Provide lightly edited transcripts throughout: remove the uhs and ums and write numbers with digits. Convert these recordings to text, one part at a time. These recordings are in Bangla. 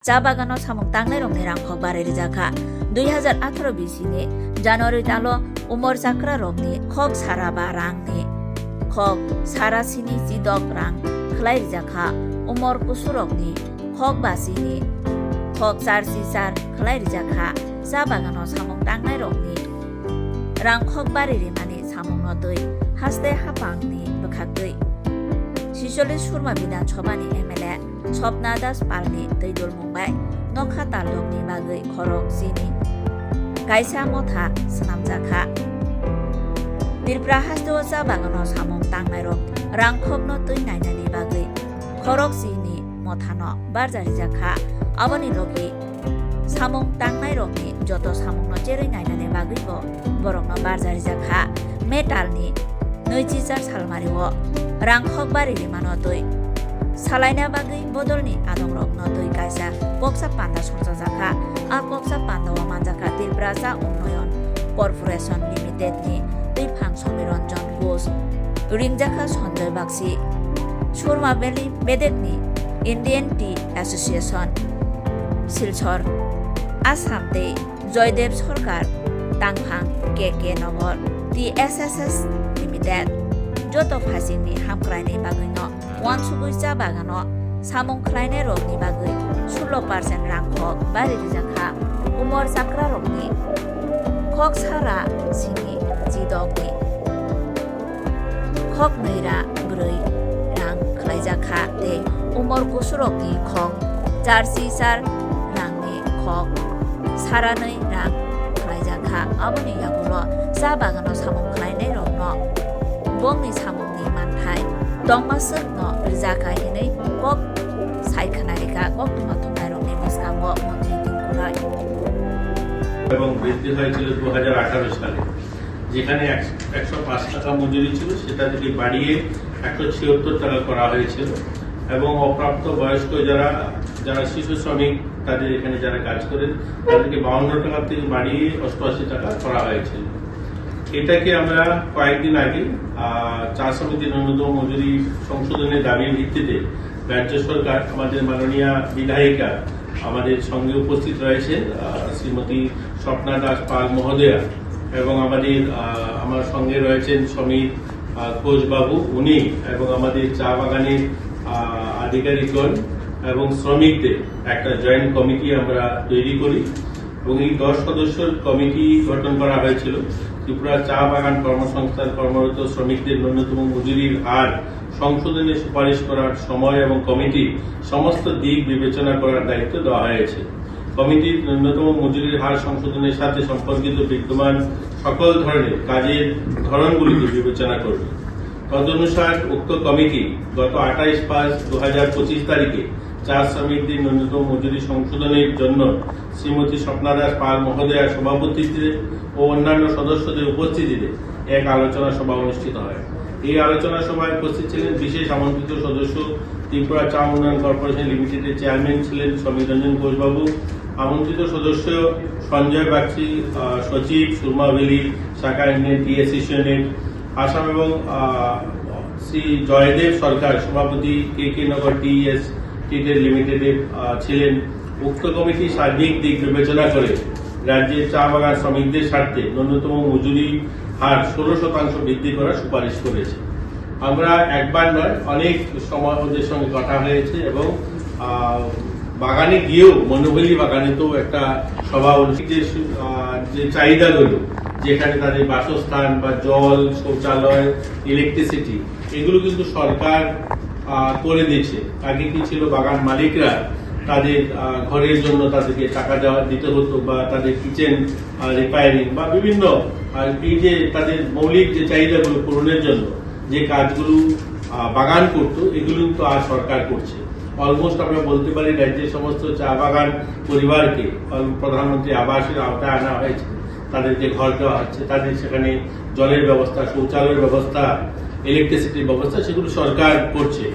চা বাগানো সামুক তাংনাই রংনি রাংখক বারেরি জাখা 2018 বিসিনি জানুয়ারি তালো উমর চাকরা রংনি খক সারাবা রাংনি খক সারাসিনি জিদক রাং খলাই জাখা উমর কুসুরকনি খক বাসিনি খক চারসি চার খলাই জাখা চা বাগানো সামুক তাংনাই রংনি রাংখক বারেরি মানে সামুক নদৈ হাসতে হাপাংনি বখাকदै 46 সুরমা বিধানসভাनि एमएलए स्वप्ना दास पालनि दैदुल मुंबाइ नखा तालुकनि बागै खरक सिनि गायसा मथा सनामजाखा बिरप्रा हासदो चा बागानाव सामुं तांनाय रक रांखबनो तै नायनायनि बागै खरक सिनि मथानो बारजारि जाखा आबनि लगे सामुं तांनाय रकनि जत सामुंनो जेरै नायनायनि बागैबो बरकनो बारजारि जाखा मेटालनि 2004 सालमारिव रांखक बारेरि मानो तै सालायना बागै बदलनि आदं रकनो तै कायसा कक्सा पान्दा संसा जाखा आ कक्सा पान्दावा मानजाखा त्रिपुरा उन्नयन कर्पोरेशन लिमिटेडनि दैफां समिरन्जन घोष रिंजाखा सन्जय बागसी सुरमा बेलि बेदेकनि Indian tea association Silchar Assam दै जयदेव सरकार तांफां के नगर TSSS लिमिटेड जत फासिंनि हामख्रायनाय बागैनो वानसुगै चा बागानो सामुं ख्लायनाय रकनि बागै 16% रांखक बारेरि जाखा उमर चाक्रा रकनि खक सारा सिनि जिदकनि खक नैरा 4 रां ख्लाय जाखा दे उमर कुसुरकनि खक चारसि चार रांनि खक सारा 2 रां ख्लाय जाखा आबनि यागुलो चा बागानो सामुं ख्लायनाय रकनो बंनि सामुंनि मानथाय दंमासक न रिजाखा हिनै कक सायखानारिका कक तुमाथंनाय रंनि मुस्कांगो मन्त्रि दिनकुराय এবং বৃদ্ধি হয়েছিল 2018 সালে যেখানে 105 টাকা মজুরি ছিল সেটা থেকে বাড়িয়ে 176 টাকা করা হয়েছিল এবং অপ্রাপ্ত বয়স্ক যারা শিশু শ্রমিক তাদের এখানে যারা কাজ করেন তাদেরকে 52 টাকা থেকে বাড়িয়ে 88 টাকা করা হয়েছিল। এটাকে আমরা কয়েকদিন আগে চা সমিতির ন্যূনতম মজুরি সংশোধনের দাবির ভিত্তিতে রাজ্য সরকার আমাদের মাননীয় বিধায়িকা আমাদের সঙ্গে উপস্থিত রয়েছেন শ্রীমতী স্বপ্না দাস পাল মহোদয়া এবং আমার সঙ্গে রয়েছেন সমীর ঘোষ বাবু উনি এবং আমাদের চা বাগানের আধিকারিকগণ এবং শ্রমিকদের একটা জয়েন্ট কমিটি আমরা তৈরি করি এবং এই 10 সদস্যের কমিটি গঠন করা হয়েছিল ত্রিপুরা চা বাগান কর্মসংস্থান কর্মরত শ্রমিকদের ন্যূনতম মজুরির হার সংশোধনের সুপারিশ করার সময় এবং কমিটি সমস্ত দিক বিবেচনা করার দায়িত্ব দেওয়া হয়েছে। কমিটির ন্যূনতম মজুরির হার সংশোধনের সাথে সম্পর্কিত বিদ্যমান সকল ধরনের কাজের ধরনগুলিকে বিবেচনা করবে। তদনুসার উক্ত কমিটি গত 28/5/2025 তারিখে চা শ্রমিকদের ন্যূনতম মজুরি সংশোধনের জন্য শ্রীমতী স্বপ্না দাস পাল মহোদয়ার সভাপতিত্বে ও অন্যান্য সদস্যদের উপস্থিতিতে এক আলোচনা সভা অনুষ্ঠিত হয়। এই আলোচনা সভায় উপস্থিত ছিলেন বিশেষ আমন্ত্রিত সদস্য ত্রিপুরা চা উন্নয়ন কর্পোরেশন লিমিটেডের চেয়ারম্যান ছিলেন সমীর রঞ্জন ঘোষবাবু, আমন্ত্রিত সদস্য সঞ্জয় বাগচি সচিব সুরমা ভ্যালি শাখা ইন্ডিয়ান টি অ্যাসোসিয়েশনের আসাম এবং শ্রী জয়দেব সরকার সভাপতি কে নগর TES লিমিটেডের ছিলেন। উক্ত কমিটি সার্বিক দিক বিবেচনা করে রাজ্যের চা বাগান শ্রমিকদের স্বার্থে ন্যূনতম মজুরি হার 16% বৃদ্ধি করার সুপারিশ করেছে। আমরা একবার নয় অনেক সময় ওদের সঙ্গে কথা হয়েছে এবং বাগানে গিয়েও মনোভেলি বাগানে তো একটা সভা যে চাহিদাগুলো যেখানে তাদের বাসস্থান বা জল শৌচালয় ইলেকট্রিসিটি এগুলো কিন্তু সরকার করে দিয়েছে। আগে কি ছিল বাগান মালিকরা তাদের ঘরের জন্য তাদেরকে টাকা দিতে হতো বা তাদের কিচেন রিপেয়ারিং বা বিভিন্ন এই যে তাদের মৌলিক যে চাহিদাগুলো পূরণের জন্য যে কাজগুলো বাগান করতো এগুলো কিন্তু আর সরকার করছে। অলমোস্ট আমরা বলতে পারি রাজ্যের সমস্ত চা বাগান পরিবারকে প্রধানমন্ত্রী আবাসের আওতায় আনা হয়েছে, তাদেরকে ঘর দেওয়া হচ্ছে, তাদের সেখানে জলের ব্যবস্থা শৌচালয়ের ব্যবস্থা ইলেকট্রিসিটির ব্যবস্থা সেগুলো সরকার করছে।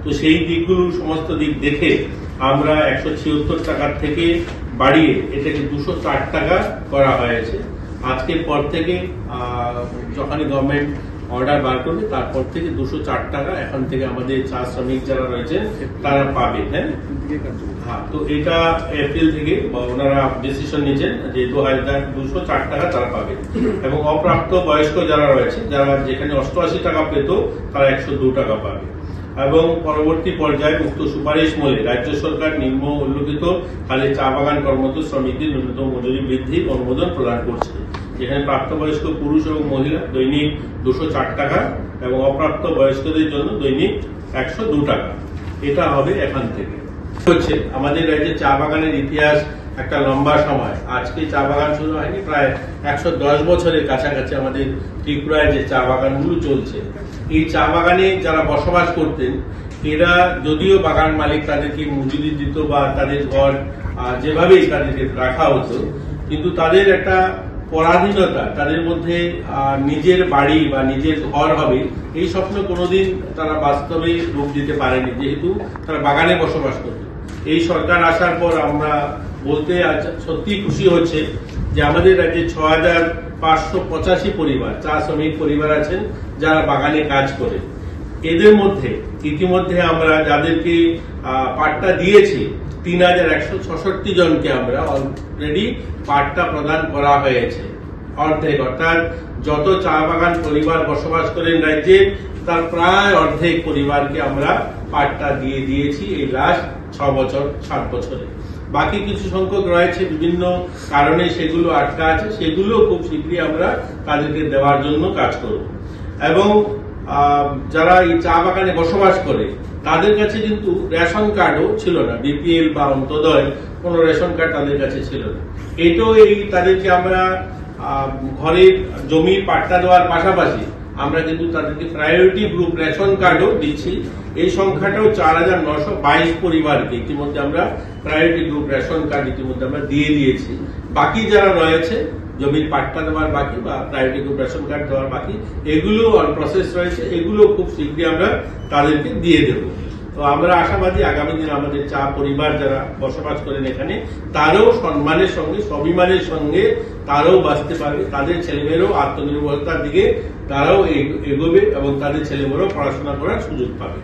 তো সেই দিকগুলো সমস্ত দিক দেখে আমরা 176 টাকার থেকে বাড়িয়ে এটাকে 204 টাকা করা হয়েছে। আজকের পর থেকে যখনই গভর্নমেন্ট অর্ডার বার করবে, তারপর থেকে 204 টাকা এখন থেকে আমাদের চা শ্রমিক যারা রয়েছেন তারা পাবে। হ্যাঁ, তো এটা এপ্রিল থেকে ওনারা ডিসিশন নিয়েছেন যে 204 টাকা তারা পাবে। এবং অপ্রাপ্ত বয়স্ক যারা রয়েছে, যারা যেখানে 88 টাকা পেত, তারা 102 টাকা পাবে। এবং পরবর্তী পর্যায়ে উক্ত সুপারিশ মূলে রাজ্য সরকার নিম্ন উল্লেখিত খালি চা বাগান কর্মরত শ্রমিকদের ন্যূনতম মজুরি বৃদ্ধির অনুমোদন প্রদান করছে, যেখানে প্রাপ্তবয়স্ক পুরুষ এবং মহিলা দৈনিক 204 টাকা এবং অপ্রাপ্ত বয়স্কদের জন্য দৈনিক 102 টাকা। এটা হবে এখান থেকে। হচ্ছে আমাদের রাজ্যে চা বাগানের ইতিহাস একটা লম্বা সময়। আজকে চা বাগান শুরু হয়নি, প্রায় 110 বছরের কাছাকাছি আমাদের ত্রিপুরায় যে চা বাগানগুলো চলছে। এই চা বাগানে যারা বসবাস করতেন, এরা যদিও বাগান মালিক তাদেরকে মজুরি দিত বা তাদের ঘর যেভাবেই তাদেরকে রাখা হতো, কিন্তু তাদের একটা পরাধীনতা, তাদের মধ্যে নিজের বাড়ি বা নিজের ঘর হবে এই স্বপ্ন কোনোদিন তারা বাস্তবে রূপ দিতে পারেনি, যেহেতু তারা বাগানে বসবাস করত। এই সরকার আসার পর আমরা বলতে সত্যি খুশি হচ্ছে যে আমাদের রাজ্যে 6585 পরিবার চা শ্রমিক পরিবার আছেন যারা বাগানে কাজ করে। এদের মধ্যে ইতিমধ্যে আমরা যাদেরকে পাট্টা দিয়েছি 3166 জনকে আমরা অলরেডি পাট্টা প্রদান করা হয়েছে, অর্ধেক। অর্থাৎ যত চা বাগান পরিবার বসবাস করেন রাজ্যে, তার প্রায় অর্ধেক পরিবারকে আমরা পাট্টা দিয়ে দিয়েছি এই লাস্ট 7 বছরে। বাকি কিছু সংখ্যক রয়েছে বিভিন্ন কারণে, সেগুলো আটকা আছে, সেগুলো খুব শীঘ্রই আমরা তাদেরকে দেওয়ার জন্য কাজ করব। এবং যারা এই চা বাগানে বসবাস করে তাদের কাছে কিন্তু রেশন কার্ডও ছিল না, বিপিএল বা অন্তোদয় কোনো রেশন কার্ড তাদের কাছে ছিল না। এটাও তাদেরকে আমরা ঘরের জমির পাট্টা দেওয়ার পাশাপাশি আমরা কিন্তু তাদেরকে প্রায়োরিটি গ্রুপ রেশন কার্ডও দিচ্ছি। এই সংখ্যাটাও 4922 পরিবারকে ইতিমধ্যে আমরা প্রায়োরিটি গ্রুপ রেশন কার্ড ইতিমধ্যে আমরা দিয়ে দিয়েছি। বাকি যারা রয়েছে জমির পাট্টা দেওয়ার বাকি বা প্রায়োরিটি গ্রুপ রেশন কার্ড দেওয়ার বাকি, এগুলো অন প্রসেস রয়েছে, এগুলো খুব শীঘ্রই আমরা তাদেরকে দিয়ে দেব। তো আমরা আশাবাদী আগামী দিন আমাদের চা পরিবার যারা বসবাস করেন এখানে, তারাও সম্মানের সঙ্গে স্বাভিমানের সঙ্গে তারাও বাঁচতে পারবে, তাদের ছেলেমেয়েরাও আত্মনির্ভরতার দিকে তারাও এগোবে এবং তাদের ছেলেমেয়েরাও পড়াশোনা করার সুযোগ পাবে।